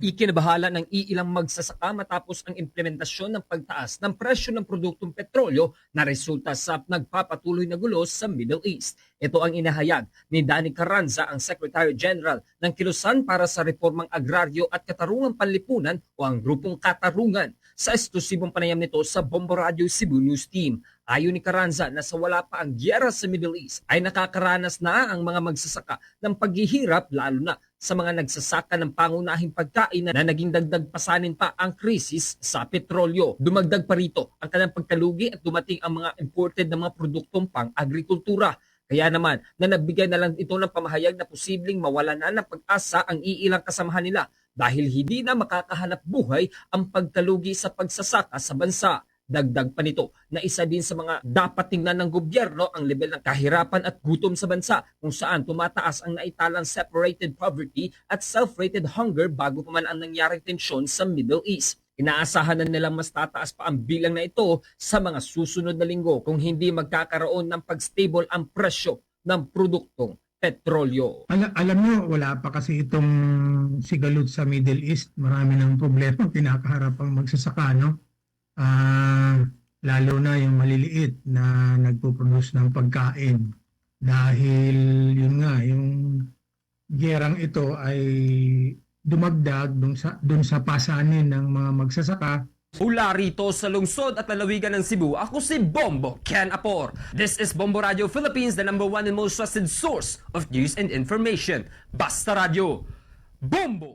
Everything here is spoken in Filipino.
Ikinabahala ng iilang magsasaka matapos ang implementasyon ng pagtaas ng presyo ng produktong petrolyo na resulta sa nagpapatuloy na gulo sa Middle East. Ito ang inahayag ni Danny Carranza, ang Secretary General ng Kilusan para sa Reformang Agraryo at Katarungang Panlipunan o ang Grupong Katarungan sa eksklusibong panayam nito sa Bombo Radio Cebu News Team. Ayon ni Carranza na sa wala pa ang gyera sa Middle East ay nakakaranas na ang mga magsasaka ng paghihirap lalo na sa mga nagsasaka ng pangunahing pagkain na naging dagdag pasanin pa ang krisis sa petrolyo. Dumagdag pa rito ang kanilang pagkalugi at dumating ang mga imported na mga produktong pang-agrikultura. Kaya naman na nagbigay na lang ito ng pamahayag na posibleng mawala na ng pag-asa ang iilang kasamahan nila dahil hindi na makakahanap buhay ang pagkalugi sa pagsasaka sa bansa. Dagdag pa nito na isa din sa mga dapat tingnan ng gobyerno ang level ng kahirapan at gutom sa bansa kung saan tumataas ang naitalang separated poverty at self-rated hunger bago pa man ang nangyaring tensyon sa Middle East. Inaasahan na nilang mas tataas pa ang bilang na ito sa mga susunod na linggo kung hindi magkakaroon ng pag-stable ang presyo ng produktong petrolyo. Alam nyo, wala pa kasi itong sigalot sa Middle East. Marami ng problema pinakaharap ang magsasaka, no? Lalo na yung maliliit na nagpo-produce ng pagkain dahil yun nga yung gerang ito ay dumagdag dun sa pasanin ng mga magsasaka. Mula rito sa lungsod at lalawigan ng Cebu, ako si Bombo Ken Apor. This is Bombo Radio Philippines, the #1 and most trusted source of news and information. Basta Radio. Bombo!